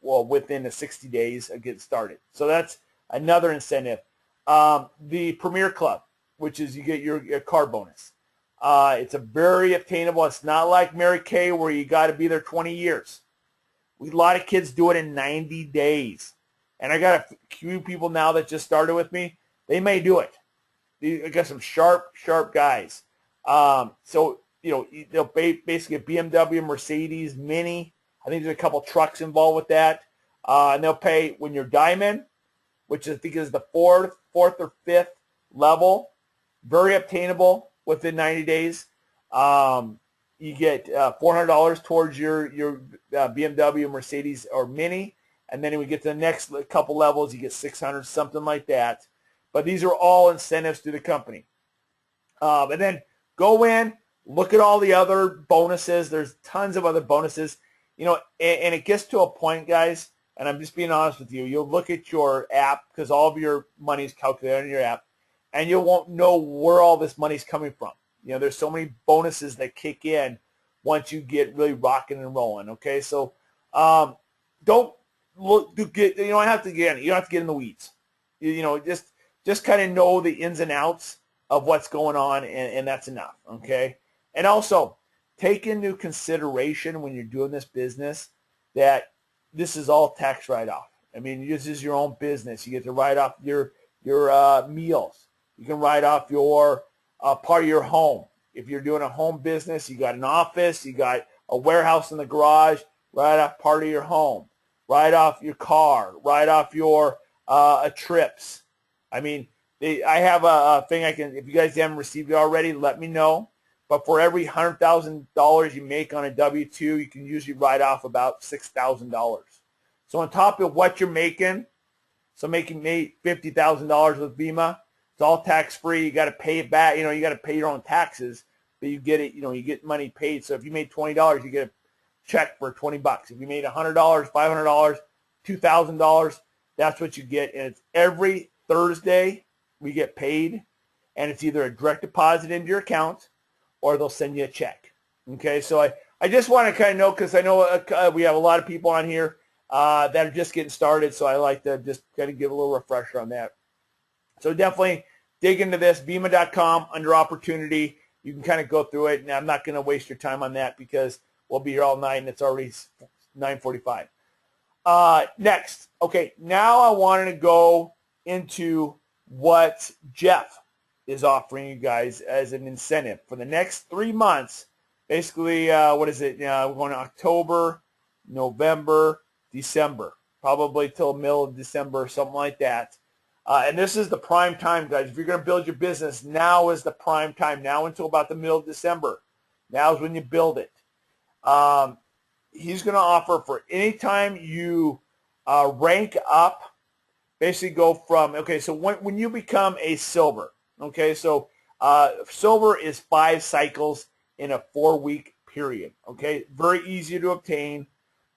within the 60 days of getting started. So that's another incentive. The Premier Club, which is you get your car bonus. It's a very obtainable. It's not like Mary Kay where you got to be there 20 years. A lot of kids do it in 90 days. And I got a few people now that just started with me. They may do it. I got some sharp guys. So, they'll basically a BMW, Mercedes, Mini. I think there's a couple trucks involved with that. And they'll pay when you're Diamond, which I think is the fourth or 5th level. Very obtainable within 90 days. You get $400 towards your BMW, Mercedes, or Mini. And then when we get to the next couple levels, you get $600, something like that. But these are all incentives to the company. And then go in, look at all the other bonuses. There's tons of other bonuses. And it gets to a point, guys, and I'm just being honest with you. You'll look at your app because all of your money is calculated on your app, and you won't know where all this money is coming from. There's so many bonuses that kick in once you get really rocking and rolling. Okay, so Don't look. You don't have to get. You don't have to get in the weeds. Just kind of know the ins and outs of what's going on, and that's enough. Okay. And also take into consideration when you're doing this business that this is all tax write-off. I mean, this is your own business. You get to write off your meals. You can write off your part of your home. If you're doing a home business, you got an office, you got a warehouse in the garage, write off part of your home. Write off your car. Write off your trips. I mean, I have a thing I can, if you guys haven't received it already, let me know. But for every $100,000 you make on a W-2, you can usually write off about $6,000. So on top of what you're making, so making $50,000 with BEMA, it's all tax-free. You got to pay it back. You got to pay your own taxes, but you get it. You get money paid. So if you made $20, you get a check for $20. If you made $100, $500, $2,000, that's what you get. And it's every Thursday we get paid, and it's either a direct deposit into your account or they'll send you a check. Okay, so I just want to kind of know, because I know we have a lot of people on here that are just getting started, so I like to just kind of give a little refresher on that. So definitely dig into this, BEMA.com, under opportunity. You can kind of go through it, and I'm not going to waste your time on that because we'll be here all night, and it's already 9:45. Next, okay, now I wanted to go into what Jeff is offering you guys as an incentive for the next 3 months. Basically, what is it? We're going to October, November, December, probably till middle of December or something like that. And this is the prime time, guys. If you're going to build your business, now is the prime time. Now until about the middle of December. Now is when you build it. He's going to offer for any time you rank up, basically go from, okay, so when you become a silver, okay, so silver is 5 cycles in a 4-week period, okay, very easy to obtain.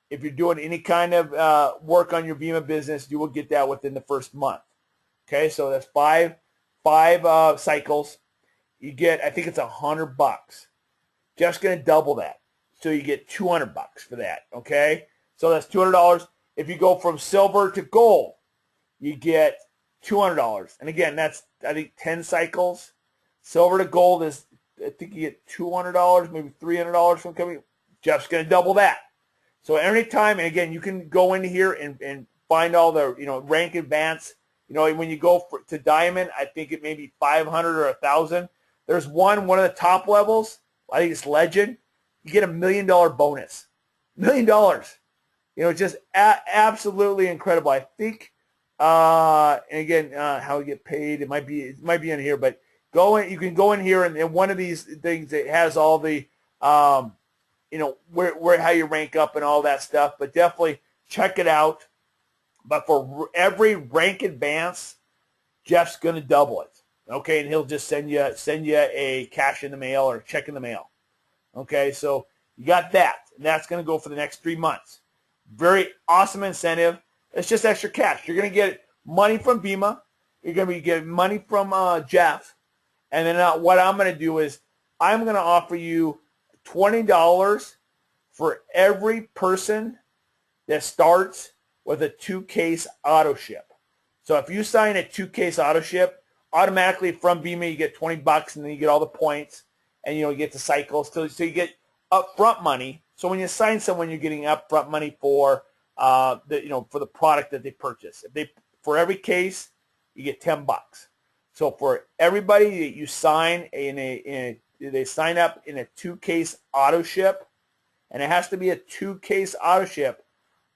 If you're doing any kind of work on your BEMA business, you will get that within the first month, okay, so that's five cycles. You get, I think it's $100. Jeff's going to double that, so you get $200 for that, okay, so that's $200. If you go from silver to gold, you get $200. And again, that's, I think, 10 cycles. Silver to gold is, I think you get $200, maybe $300 from coming. Jeff's going to double that. So every time, and again, you can go in here and find all the, rank advance. When you go to diamond, I think it may be 500 or 1,000. There's one of the top levels, I think it's legend. You get $1 million bonus. $1 million. Just absolutely incredible. I think, and again, how we get paid, it might be in here, but you can go in here, and one of these things, it has all the, where how you rank up and all that stuff, but definitely check it out. But for every rank advance, Jeff's going to double it, okay, and he'll just send you a cash in the mail or a check in the mail, okay, so you got that, and that's going to go for the next 3 months. Very awesome incentive. It's just extra cash. You're going to get money from BEMA. You're going to be getting money from Jeff. And then what I'm going to do is I'm going to offer you $20 for every person that starts with a 2-case auto ship. So if you sign a 2-case auto ship, automatically from BEMA you get $20, and then you get all the points, and you get the cycles. So you get upfront money. So when you sign someone, you're getting upfront money for for the product that they purchase. For every case, you get $10. So for everybody that you sign they sign up in a 2-case auto ship, and it has to be a 2-case auto ship,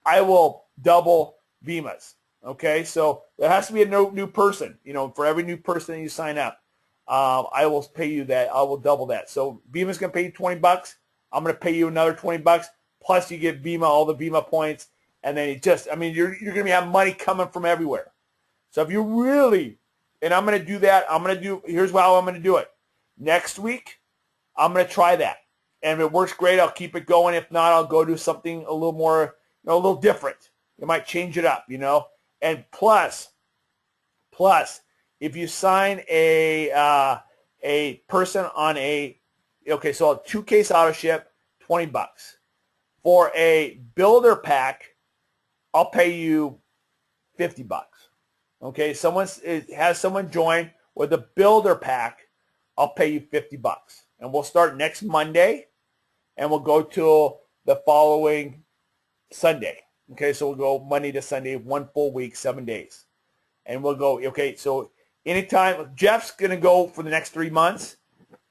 I will double BEMA's. Okay, so there has to be a new person. For every new person that you sign up, I will pay you that. I will double that. So BEMA's going to pay you $20. I'm going to pay you another $20. Plus, you get BEMA, all the BEMA points, and then you're going to have money coming from everywhere. So if you really, and I'm going to do that. Here's how I'm going to do it. Next week, I'm going to try that, and if it works great, I'll keep it going. If not, I'll go do something a little more, a little different. It might change it up, And plus, if you sign a person on so a 2-case auto ship, $20. For a builder pack, I'll pay you $50. Okay, has someone join with a builder pack, I'll pay you $50. And we'll start next Monday, and we'll go till the following Sunday. Okay, so we'll go Monday to Sunday, 1 full week, 7 days. And we'll go, okay, so anytime, Jeff's going to go for the next 3 months.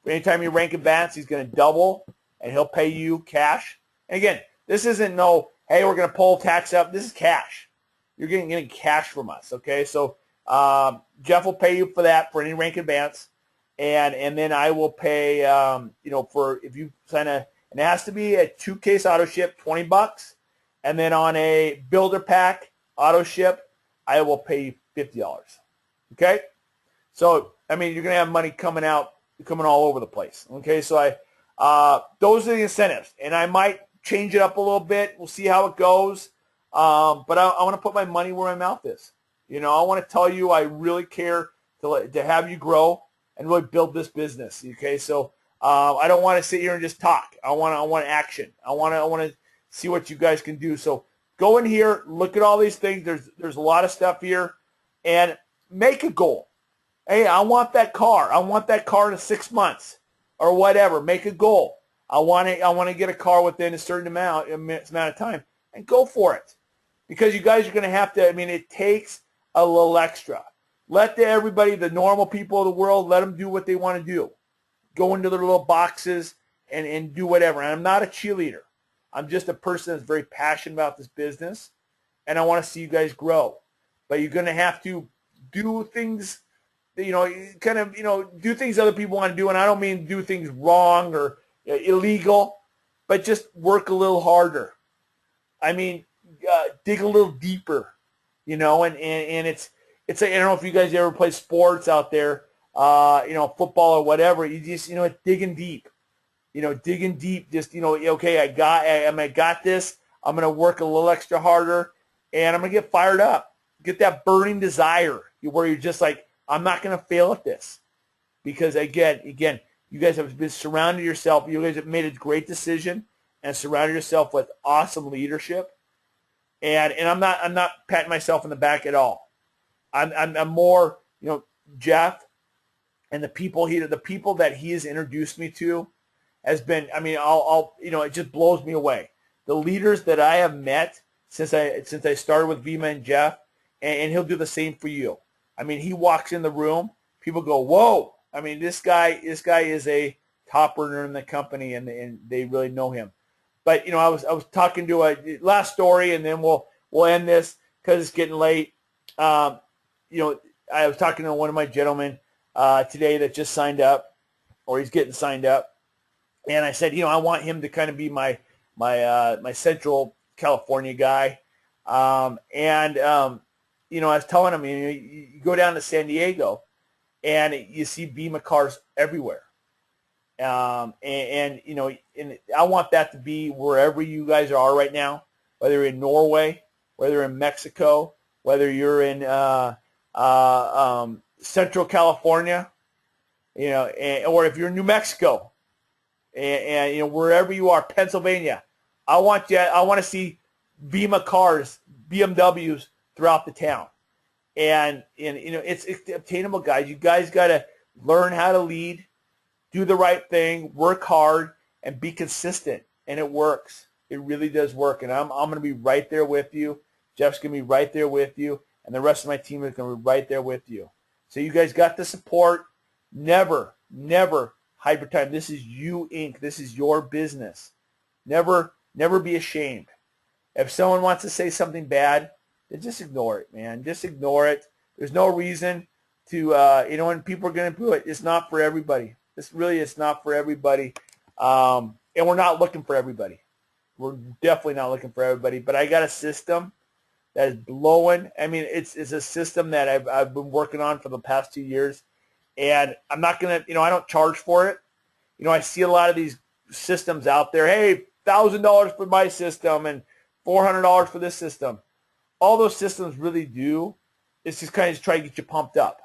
Anytime you rank advance, he's going to double, and he'll pay you cash. And again, this isn't no, hey, we're going to pull tax up. This is cash. You're getting cash from us, okay? So Jeff will pay you for that, for any rank advance. And then I will pay, for if you sign and it has to be a 2-case auto ship, $20. And then on a builder pack auto ship, I will pay you $50. Okay? So, I mean, you're going to have money coming all over the place. Okay? So those are the incentives. And I might change it up a little bit. We'll see how it goes. But I want to put my money where my mouth is. I want to tell you I really care to have you grow and really build this business. Okay, so I don't want to sit here and just talk. I want action. I want to see what you guys can do. So go in here, look at all these things. There's a lot of stuff here, and make a goal. Hey, I want that car. I want that car in 6 months or whatever. Make a goal. I want to get a car within a certain amount of time, and go for it, because you guys are going to have to. I mean, it takes a little extra. Let everybody, the normal people of the world, let them do what they want to do. Go into their little boxes and do whatever. And I'm not a cheerleader. I'm just a person that's very passionate about this business, and I want to see you guys grow. But you're going to have to do things, do things other people want to do. And I don't mean do things wrong or illegal, but just work a little harder. I mean, dig a little deeper, and it's I don't know if you guys ever play sports out there, football or whatever. You just, digging deep, just, okay, I got this. I'm going to work a little extra harder, and I'm going to get fired up, get that burning desire where you're just like, I'm not going to fail at this. Because again, you guys have been surrounded yourself. You guys have made a great decision and surrounded yourself with awesome leadership. And I'm not patting myself on the back at all. I'm more, Jeff and the people that he has introduced me to has been, I mean, it just blows me away. The leaders that I have met since I started with Vima and Jeff, and he'll do the same for you. I mean, he walks in the room, people go, whoa. I mean, this guy is a top earner in the company, and they really know him. But, I was talking to a last story, and then we'll end this because it's getting late. I was talking to one of my gentlemen today that just signed up, or he's getting signed up, and I said, I want him to kind of be my Central California guy, I was telling him, you go down to San Diego, and you see Vima cars everywhere, and I want that to be wherever you guys are right now, whether you're in Norway, whether you're in Mexico, whether you're in Central California, or if you're in New Mexico, and wherever you are, Pennsylvania, I want to see Vima cars, BMWs throughout the town, and it's obtainable, guys. You guys got to learn how to lead, do the right thing, work hard, and be consistent, and it works. It really does work, and I'm going to be right there with you. Jeff's going to be right there with you, and the rest of my team is going to be right there with you. So you guys got the support. Never hide your time. This is you, Inc. This is your business. Never be ashamed. If someone wants to say something bad, then just ignore it, man. Just ignore it. There's no reason to, when people are going to do it. It's not for everybody. It's not for everybody. And we're not looking for everybody. We're definitely not looking for everybody. But I got a system that is blowing. I mean, it's a system that I've been working on for the past 2 years, and I'm not gonna, I don't charge for it. I see a lot of these systems out there. Hey, $1,000 for my system and $400 for this system. All those systems really do is just kind of try to get you pumped up.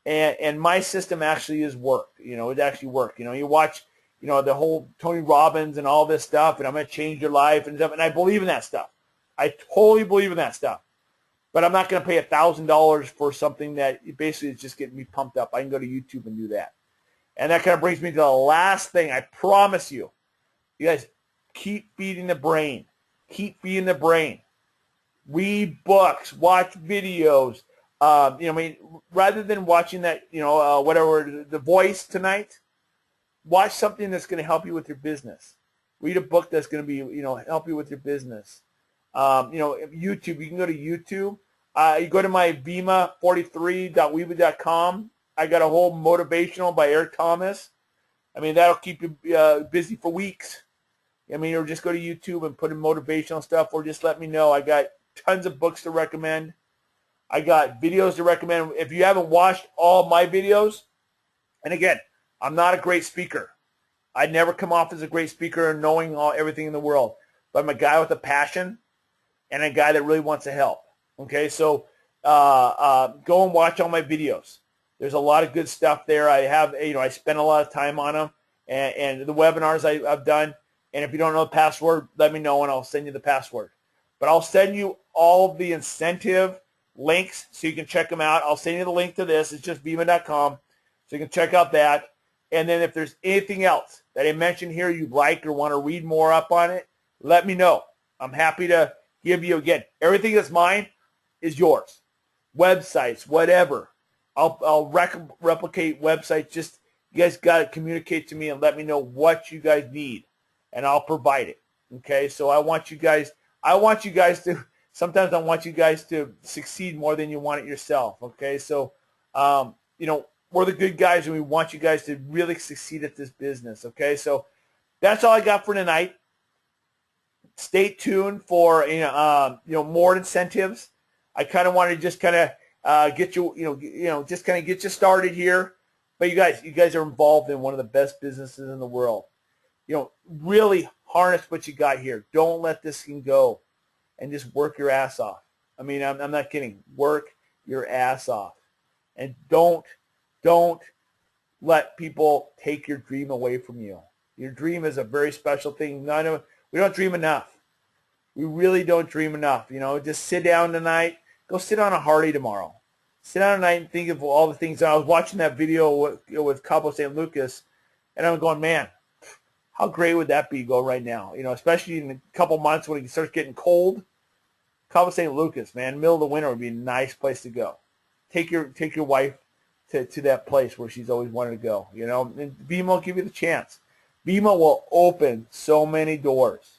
And my system actually is worked. It actually worked. You watch you know, the whole Tony Robbins and all this stuff, and I'm going to change your life and stuff. And I believe in that stuff. I totally believe in that stuff. But I'm not going to pay $1,000 for something that basically is just getting me pumped up. I can go to YouTube and do that. And that kind of brings me to the last thing. I promise you, you guys, keep feeding the brain. Keep feeding the brain. Read books. Watch videos. You know, I mean, rather than watching that, you know, whatever, The Voice tonight, watch something that's going to help you with your business. Read a book that's going to be, you know, help you with your business. You know, YouTube, you can go to YouTube. You go to my vima43.weebly.com. I got a whole motivational by Eric Thomas. I mean, that'll keep you busy for weeks. I mean, or just go to YouTube and put in motivational stuff, or just let me know. I got tons of books to recommend. I got videos to recommend. If you haven't watched all my videos, and again, I'm not a great speaker. I never come off as a great speaker and knowing everything in the world. But I'm a guy with a passion and a guy that really wants to help. Okay, so go and watch all my videos. There's a lot of good stuff there. I have, you know, I spend a lot of time on them, and the webinars I've done. And if you don't know the password, let me know and I'll send you the password. But I'll send you all of the incentive links so you can check them out. I'll send you the link to this. It's just vima.com, so you can check out that. And then if there's anything else that I mentioned here you'd like or want to read more up on it, let me know. I'm happy to give you, again, everything that's mine is yours. Websites, whatever. I'll replicate websites. Just you guys got to communicate to me and let me know what you guys need, and I'll provide it. Okay, so I want you guys to, sometimes I want you guys to succeed more than you want it yourself. Okay, so, you know, we're the good guys and we want you guys to really succeed at this business. Okay, so that's all I got for tonight. Stay tuned for, you know, more incentives. I kind of want to just kind of get you, just kind of get you started here. But you guys are involved in one of the best businesses in the world. You know, really harness what you got here. Don't let this thing go, and just work your ass off. I mean, I'm not kidding. Work your ass off, and don't let people take your dream away from you. Your dream is a very special thing. We don't dream enough. We really don't dream enough. You know, just sit down tonight. Go sit on a Harley tomorrow. Sit down tonight and think of all the things. I was watching that video with Cabo St. Lucas, and I'm going, man, how great would that be go right now? You know, especially in a couple months when it starts getting cold. Cabo St. Lucas, man, middle of the winter would be a nice place to go. Take your wife to that place where she's always wanted to go. You know, and Vima will give you the chance. Vima will open so many doors,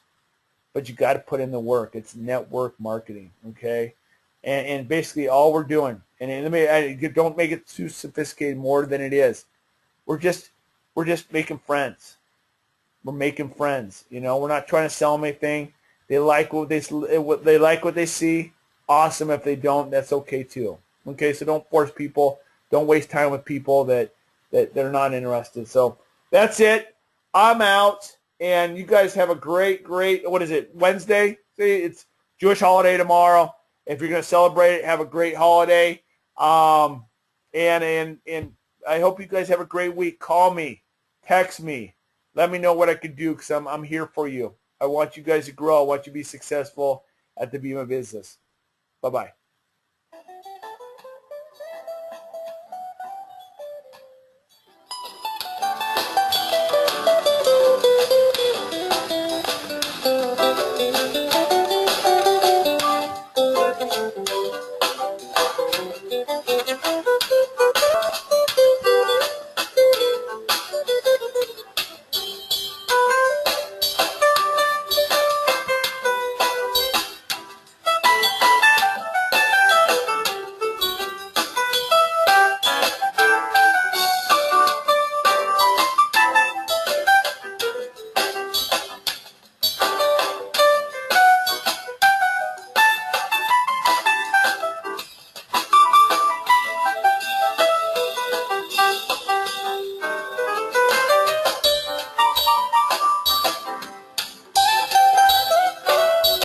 but you got to put in the work. It's network marketing, okay? And basically all we're doing, and don't make it too sophisticated more than it is. We're just making friends. We're making friends. You know, we're not trying to sell them anything. They like what they see. Awesome. If they don't, that's okay too. Okay, so don't force people. Don't waste time with people that they're not interested. So that's it. I'm out, and you guys have a great, what is it, Wednesday? See, it's Jewish holiday tomorrow. If you're going to celebrate it, have a great holiday. And I hope you guys have a great week. Call me, text me, let me know what I can do, because I'm here for you. I want you guys to grow. I want you to be successful at the Vima business. Bye-bye.